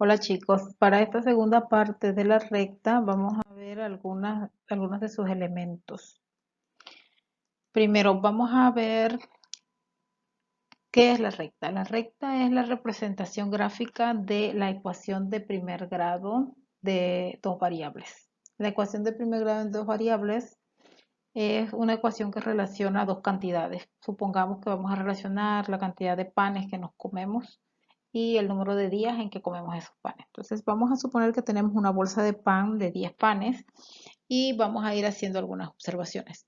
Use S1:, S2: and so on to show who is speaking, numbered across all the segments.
S1: Hola chicos, para esta segunda parte de la recta vamos a ver algunos de sus elementos. Primero vamos a ver qué es la recta. La recta es la representación gráfica de la ecuación de primer grado de dos variables. La ecuación de primer grado en dos variables es una ecuación que relaciona dos cantidades. Supongamos que vamos a relacionar la cantidad de panes que nos comemos y el número de días en que comemos esos panes. Entonces vamos a suponer que tenemos una bolsa de pan de 10 panes y vamos a ir haciendo algunas observaciones.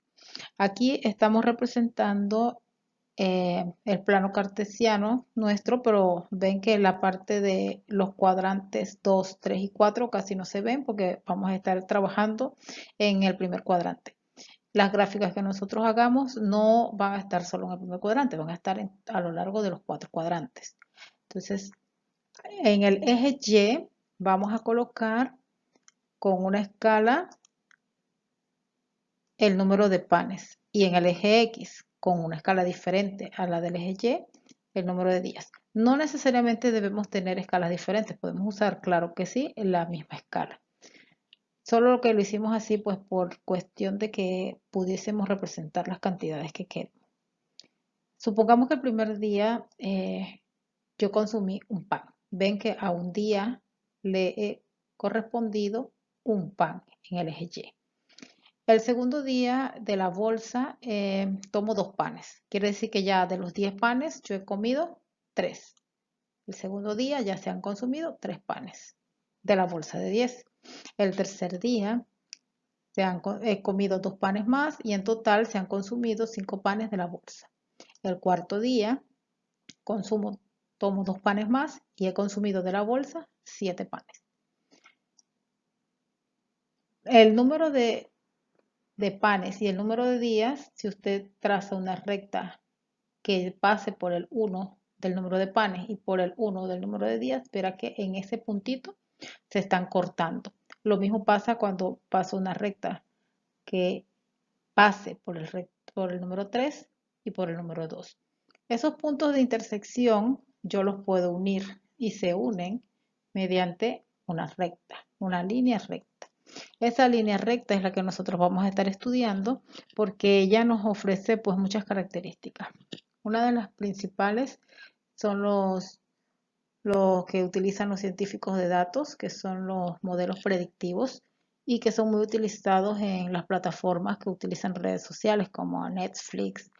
S1: Aquí estamos representando el plano cartesiano nuestro, pero ven que la parte de los cuadrantes 2, 3 y 4 casi no se ven porque vamos a estar trabajando en el primer cuadrante. Las gráficas que nosotros hagamos no van a estar solo en el primer cuadrante, van a estar a lo largo de los cuatro cuadrantes. Entonces, en el eje Y vamos a colocar con una escala el número de panes y en el eje X con una escala diferente a la del eje Y el número de días. No necesariamente debemos tener escalas diferentes, podemos usar, claro que sí, la misma escala. Solo lo que lo hicimos así pues por cuestión de que pudiésemos representar las cantidades que queremos. Supongamos que el primer día yo consumí un pan. Ven que a un día le he correspondido un pan en el eje Y. El segundo día de la bolsa tomo dos panes. Quiere decir que ya de los 10 panes yo he comido 3. El segundo día ya se han consumido 3 panes de la bolsa de 10. El tercer día he comido 2 panes más y en total se han consumido 5 panes de la bolsa. El cuarto día tomo 2 panes más y he consumido de la bolsa 7 panes. El número de panes y el número de días, si usted traza una recta que pase por el 1 del número de panes y por el 1 del número de días, verá que en ese puntito se están cortando. Lo mismo pasa cuando paso una recta que pase por el número 3 y por el número 2. Esos puntos de intersección yo los puedo unir y se unen mediante una recta, una línea recta. Esa línea recta es la que nosotros vamos a estar estudiando porque ella nos ofrece pues muchas características. Una de las principales son los que utilizan los científicos de datos, que son los modelos predictivos y que son muy utilizados en las plataformas que utilizan redes sociales como Netflix,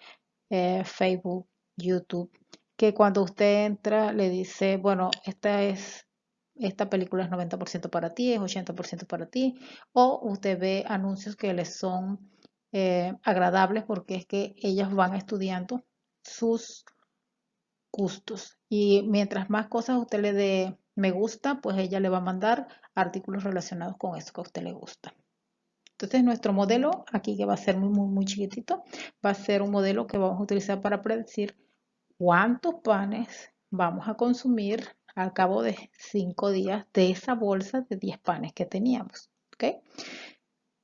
S1: Facebook, YouTube, que cuando usted entra le dice, bueno, esta película es 90% para ti, es 80% para ti, o usted ve anuncios que les son agradables porque es que ellas van estudiando sus gustos y mientras más cosas usted le dé me gusta, pues ella le va a mandar artículos relacionados con eso que a usted le gusta. Entonces nuestro modelo, aquí que va a ser muy chiquitito, va a ser un modelo que vamos a utilizar para predecir cuántos panes vamos a consumir al cabo de 5 días de esa bolsa de 10 panes que teníamos. ¿Ok?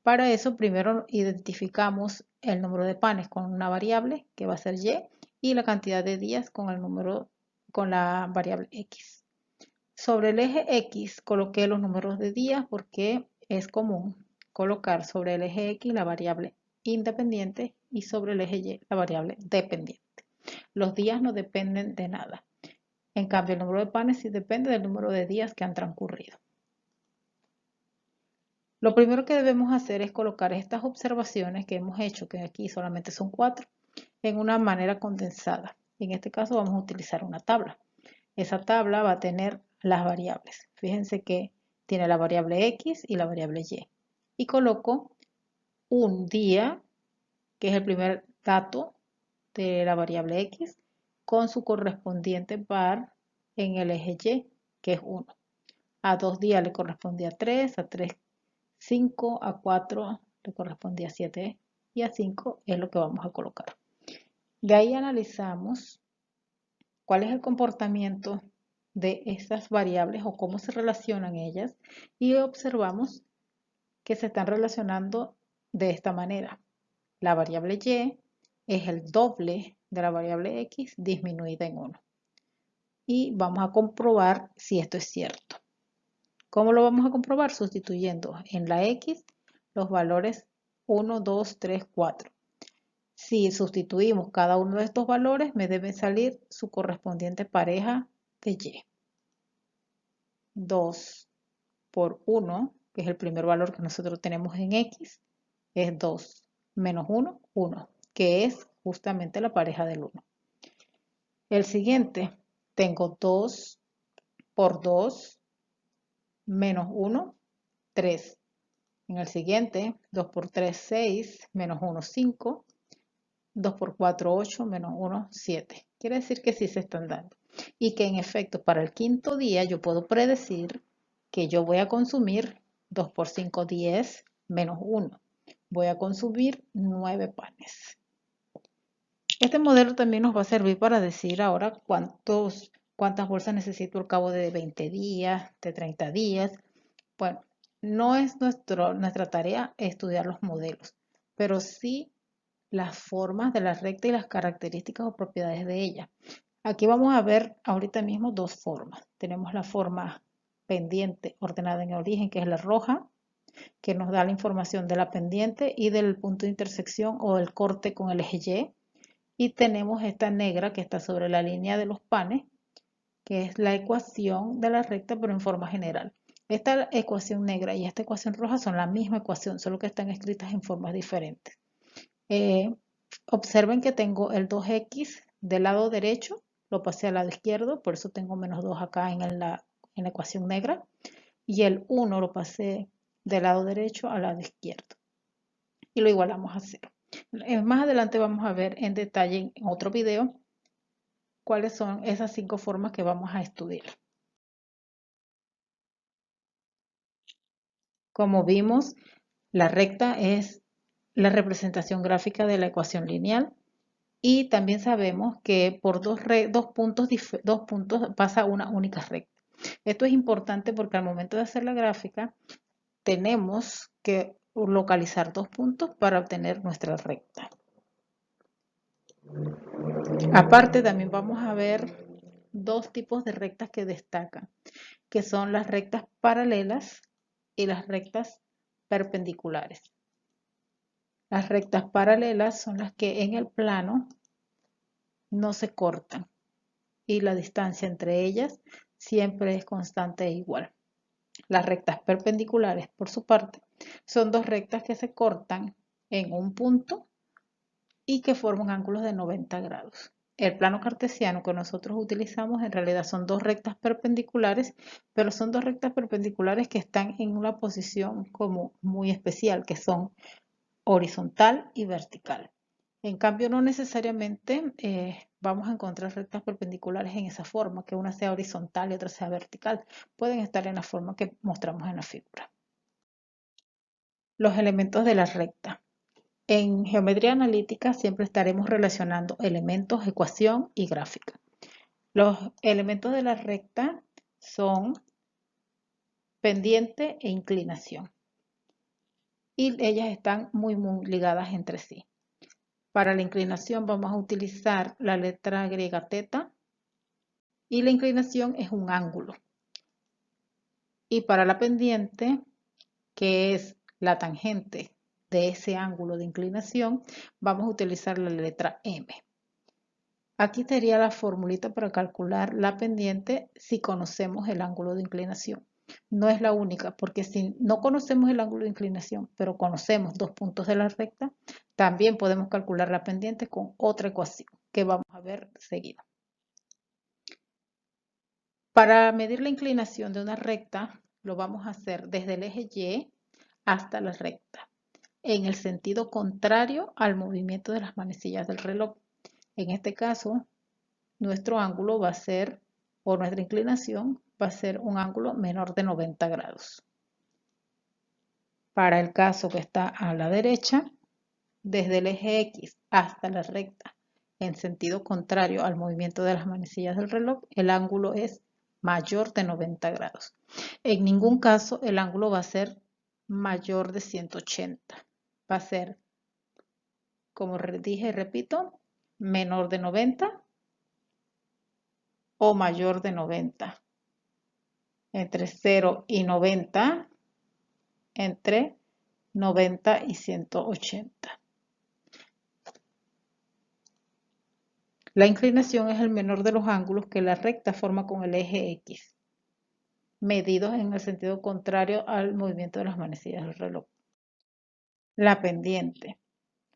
S1: Para eso primero identificamos el número de panes con una variable que va a ser y la cantidad de días con la variable x. Sobre el eje X coloqué los números de días porque es común colocar sobre el eje X la variable independiente y sobre el eje Y la variable dependiente. Los días no dependen de nada. En cambio, el número de panes sí depende del número de días que han transcurrido. Lo primero que debemos hacer es colocar estas observaciones que hemos hecho, que aquí solamente son 4, en una manera condensada. En este caso vamos a utilizar una tabla. Esa tabla va a tener las variables. Fíjense que tiene la variable X y la variable Y. Y coloco un día, que es el primer dato de la variable X, con su correspondiente par en el eje Y, que es 1. A 2 días le correspondía 3, a 3 5, a 4 le correspondía 7 y a 5 es lo que vamos a colocar. De ahí analizamos cuál es el comportamiento de estas variables o cómo se relacionan ellas y observamos que se están relacionando de esta manera. La variable y es el doble de la variable x disminuida en 1. Y vamos a comprobar si esto es cierto. ¿Cómo lo vamos a comprobar? Sustituyendo en la X los valores 1, 2, 3, 4. Si sustituimos cada uno de estos valores, me debe salir su correspondiente pareja de Y. 2 por 1, que es el primer valor que nosotros tenemos en X, es 2 menos 1, 1, que es justamente la pareja del 1. El siguiente, tengo 2 por 2 menos 1, 3. En el siguiente, 2 por 3, 6, menos 1, 5. 2 por 4, 8, menos 1, 7. Quiere decir que sí se están dando. Y que en efecto, para el quinto día, yo puedo predecir que yo voy a consumir 2 por 5, 10, menos 1. Voy a consumir 9 panes. Este modelo también nos va a servir para decir ahora cuántas bolsas necesito al cabo de 20 días, de 30 días. Bueno, no es nuestra tarea estudiar los modelos, pero sí las formas de la recta y las características o propiedades de ella. Aquí vamos a ver ahorita mismo dos formas. Tenemos la forma pendiente ordenada en origen, que es la roja, que nos da la información de la pendiente y del punto de intersección o el corte con el eje Y. Y tenemos esta negra que está sobre la línea de los panes, que es la ecuación de la recta, pero en forma general. Esta ecuación negra y esta ecuación roja son la misma ecuación, solo que están escritas en formas diferentes. Observen que tengo el 2x del lado derecho, lo pasé al lado izquierdo, por eso tengo menos 2 acá en la ecuación negra. Y el 1 lo pasé del lado derecho al lado izquierdo. Y lo igualamos a 0. Más adelante vamos a ver en detalle en otro video cuáles son esas 5 formas que vamos a estudiar. Como vimos, la recta es la representación gráfica de la ecuación lineal. Y también sabemos que por dos puntos pasa una única recta. Esto es importante porque al momento de hacer la gráfica tenemos que localizar 2 puntos para obtener nuestra recta. Aparte también vamos a ver 2 tipos de rectas que destacan, que son las rectas paralelas y las rectas perpendiculares. Las rectas paralelas son las que en el plano no se cortan y la distancia entre ellas siempre es constante e igual. Las rectas perpendiculares, por su parte, son 2 rectas que se cortan en un punto y que forman ángulos de 90 grados. El plano cartesiano que nosotros utilizamos en realidad son 2 rectas perpendiculares, pero son 2 rectas perpendiculares que están en una posición como muy especial, que son horizontal y vertical. En cambio, no necesariamente vamos a encontrar rectas perpendiculares en esa forma, que una sea horizontal y otra sea vertical. Pueden estar en la forma que mostramos en la figura. Los elementos de la recta. En geometría analítica siempre estaremos relacionando elementos, ecuación y gráfica. Los elementos de la recta son pendiente e inclinación. Y ellas están muy ligadas entre sí. Para la inclinación vamos a utilizar la letra griega teta y la inclinación es un ángulo. Y para la pendiente, que es la tangente de ese ángulo de inclinación, vamos a utilizar la letra M. Aquí sería la formulita para calcular la pendiente si conocemos el ángulo de inclinación. No es la única, porque si no conocemos el ángulo de inclinación, pero conocemos 2 puntos de la recta, también podemos calcular la pendiente con otra ecuación que vamos a ver seguido. Para medir la inclinación de una recta, lo vamos a hacer desde el eje Y hasta la recta, en el sentido contrario al movimiento de las manecillas del reloj. En este caso, nuestro ángulo va a ser, o nuestra inclinación va a ser un ángulo menor de 90 grados. Para el caso que está a la derecha, desde el eje X hasta la recta, en sentido contrario al movimiento de las manecillas del reloj, el ángulo es mayor de 90 grados. En ningún caso el ángulo va a ser mayor de 180. Va a ser, como dije y repito, menor de 90 o mayor de 90. entre 0 y 90, entre 90 y 180. La inclinación es el menor de los ángulos que la recta forma con el eje X, medidos en el sentido contrario al movimiento de las manecillas del reloj. La pendiente.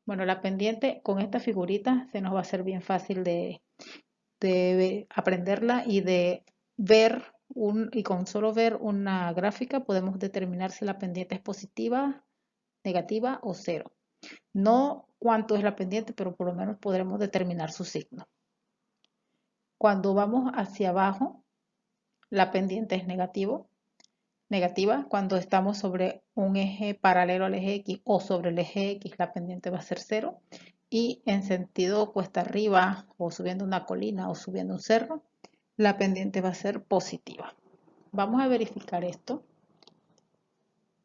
S1: Bueno, la pendiente con esta figurita se nos va a hacer bien fácil de aprenderla y de ver y con solo ver una gráfica podemos determinar si la pendiente es positiva, negativa o cero. No cuánto es la pendiente, pero por lo menos podremos determinar su signo. Cuando vamos hacia abajo, la pendiente es negativa. Cuando estamos sobre un eje paralelo al eje X o sobre el eje X, la pendiente va a ser cero. Y en sentido cuesta arriba o subiendo una colina o subiendo un cerro, la pendiente va a ser positiva. Vamos a verificar esto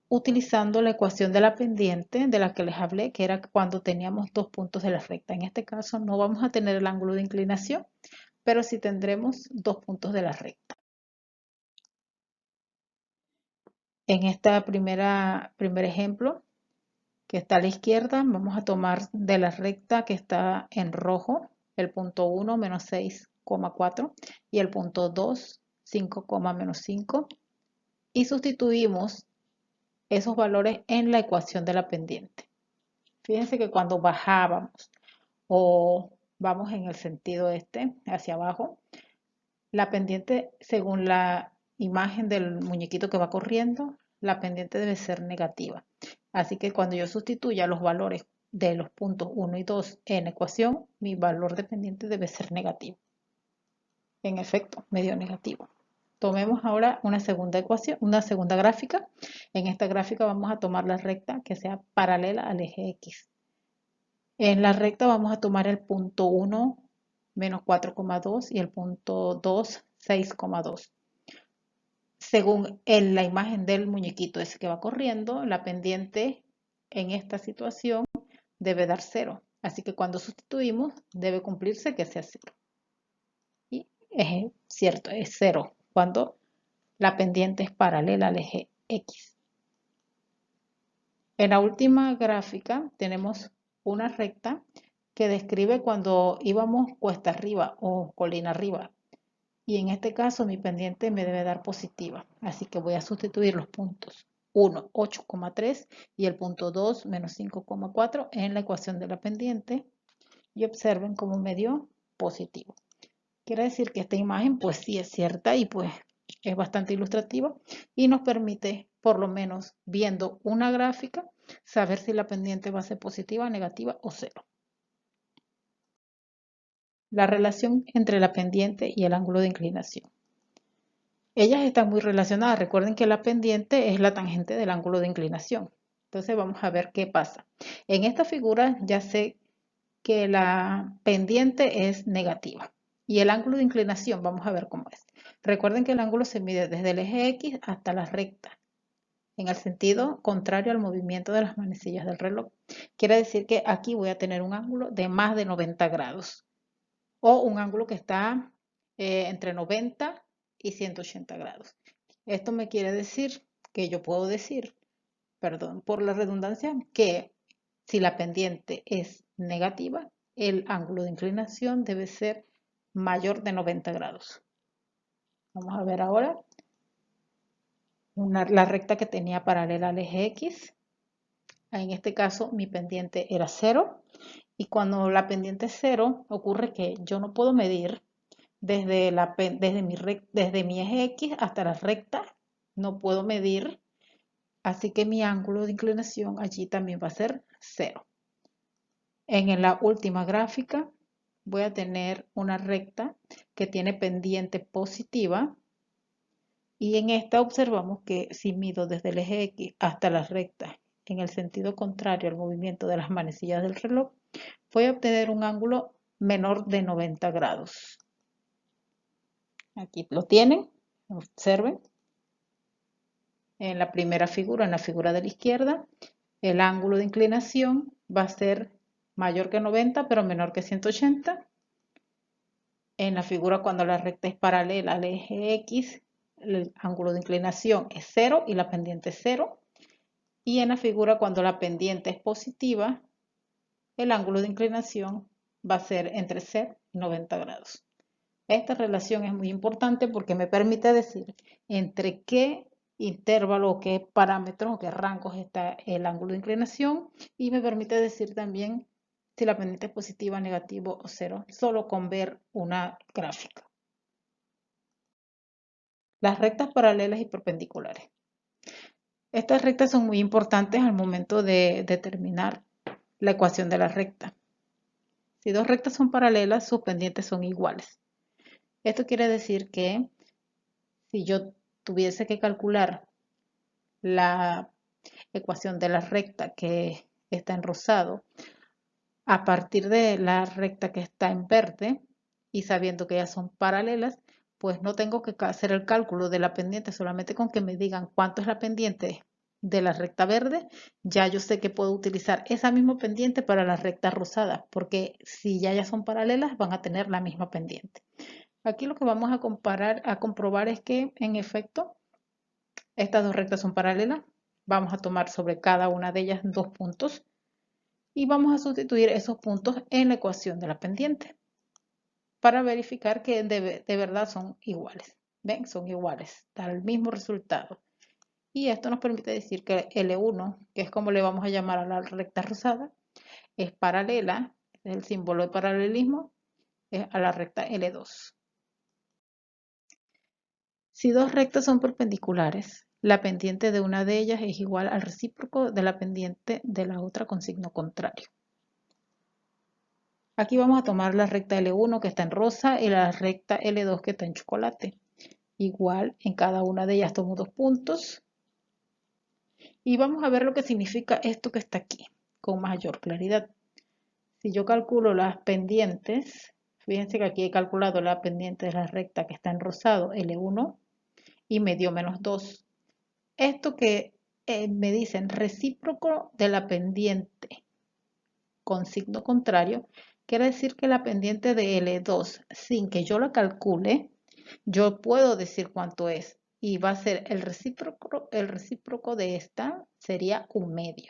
S1: utilizando la ecuación de la pendiente de la que les hablé, que era cuando teníamos dos puntos de la recta. En este caso no vamos a tener el ángulo de inclinación, pero sí tendremos dos puntos de la recta. En este primer ejemplo, que está a la izquierda, vamos a tomar de la recta que está en rojo, el punto 1, menos 6,4 y el punto 2, 5, menos 5, y sustituimos esos valores en la ecuación de la pendiente. Fíjense que cuando bajábamos o vamos en el sentido este, hacia abajo, la pendiente, según la imagen del muñequito que va corriendo, la pendiente debe ser negativa. Así que cuando yo sustituya los valores de los puntos 1 y 2 en ecuación, mi valor de pendiente debe ser negativo. En efecto, me dio negativo. Tomemos ahora una segunda ecuación, una segunda gráfica. En esta gráfica vamos a tomar la recta que sea paralela al eje X. En la recta vamos a tomar el punto 1, menos 4,2 y el punto 2, 6,2. Según la imagen del muñequito ese que va corriendo, la pendiente en esta situación debe dar 0. Así que cuando sustituimos debe cumplirse que sea 0. Y es cierto, es 0 cuando la pendiente es paralela al eje X. En la última gráfica tenemos una recta que describe cuando íbamos cuesta arriba o colina arriba. Y en este caso mi pendiente me debe dar positiva. Así que voy a sustituir los puntos 1, 8,3 y el punto 2, menos 5,4 en la ecuación de la pendiente. Y observen cómo me dio positivo. Quiere decir que esta imagen pues sí es cierta y pues es bastante ilustrativa y nos permite, por lo menos viendo una gráfica, saber si la pendiente va a ser positiva, negativa o cero. La relación entre la pendiente y el ángulo de inclinación. Ellas están muy relacionadas. Recuerden que la pendiente es la tangente del ángulo de inclinación. Entonces vamos a ver qué pasa. En esta figura ya sé que la pendiente es negativa. Y el ángulo de inclinación, vamos a ver cómo es. Recuerden que el ángulo se mide desde el eje X hasta la recta, en el sentido contrario al movimiento de las manecillas del reloj. Quiere decir que aquí voy a tener un ángulo de más de 90 grados o un ángulo que está entre 90 y 180 grados. Esto me quiere decir que yo puedo decir, perdón por la redundancia, que si la pendiente es negativa, el ángulo de inclinación debe ser mayor de 90 grados. Vamos a ver ahora la recta que tenía paralela al eje X. En este caso mi pendiente era 0 y cuando la pendiente es 0 ocurre que yo no puedo medir desde mi eje X hasta la recta, no puedo medir, así que mi ángulo de inclinación allí también va a ser 0. En la última gráfica voy a tener una recta que tiene pendiente positiva y en esta observamos que si mido desde el eje X hasta la recta en el sentido contrario al movimiento de las manecillas del reloj, voy a obtener un ángulo menor de 90 grados. Aquí lo tienen, observen. En la primera figura, en la figura de la izquierda, el ángulo de inclinación va a ser mayor que 90 pero menor que 180. En la figura cuando la recta es paralela al eje X, el ángulo de inclinación es 0 y la pendiente es 0. Y en la figura, cuando la pendiente es positiva, el ángulo de inclinación va a ser entre 0 y 90 grados. Esta relación es muy importante porque me permite decir entre qué intervalo, qué parámetros o qué rangos está el ángulo de inclinación, y me permite decir también si la pendiente es positiva, negativa o 0, solo con ver una gráfica. Las rectas paralelas y perpendiculares. Estas rectas son muy importantes al momento de determinar la ecuación de la recta. Si dos rectas son paralelas, sus pendientes son iguales. Esto quiere decir que si yo tuviese que calcular la ecuación de la recta que está en rosado a partir de la recta que está en verde y sabiendo que ellas son paralelas, pues no tengo que hacer el cálculo de la pendiente, solamente con que me digan cuánto es la pendiente de la recta verde, ya yo sé que puedo utilizar esa misma pendiente para la recta rosada, porque si ya son paralelas van a tener la misma pendiente. Aquí lo que vamos a comprobar es que en efecto estas dos rectas son paralelas. Vamos a tomar sobre cada una de ellas 2 puntos y vamos a sustituir esos puntos en la ecuación de la pendiente para verificar que de verdad son iguales. ¿Ven? Son iguales, da el mismo resultado. Y esto nos permite decir que L1, que es como le vamos a llamar a la recta rosada, es paralela, es el símbolo de paralelismo, es a la recta L2. Si dos rectas son perpendiculares, la pendiente de una de ellas es igual al recíproco de la pendiente de la otra con signo contrario. Aquí vamos a tomar la recta L1 que está en rosa y la recta L2 que está en chocolate. Igual en cada una de ellas tomo 2 puntos. Y vamos a ver lo que significa esto que está aquí con mayor claridad. Si yo calculo las pendientes, fíjense que aquí he calculado la pendiente de la recta que está en rosado, L1, y me dio -2. Esto que me dicen recíproco de la pendiente con signo contrario, quiere decir que la pendiente de L2, sin que yo la calcule, yo puedo decir cuánto es. Y va a ser el recíproco de esta sería 1/2.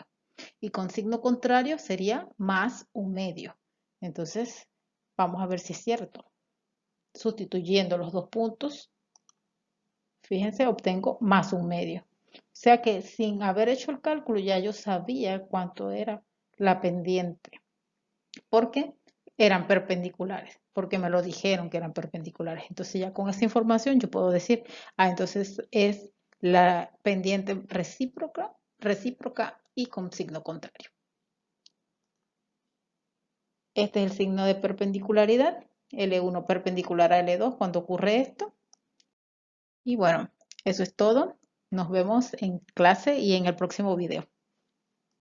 S1: Y con signo contrario sería más 1/2. Entonces, vamos a ver si es cierto. Sustituyendo los dos puntos, fíjense, obtengo más 1/2. O sea que sin haber hecho el cálculo ya yo sabía cuánto era la pendiente. Porque eran perpendiculares, porque me lo dijeron que eran perpendiculares. Entonces ya con esa información yo puedo decir, entonces es la pendiente recíproca y con signo contrario. Este es el signo de perpendicularidad, L1 perpendicular a L2 cuando ocurre esto. Y bueno, eso es todo. Nos vemos en clase y en el próximo video.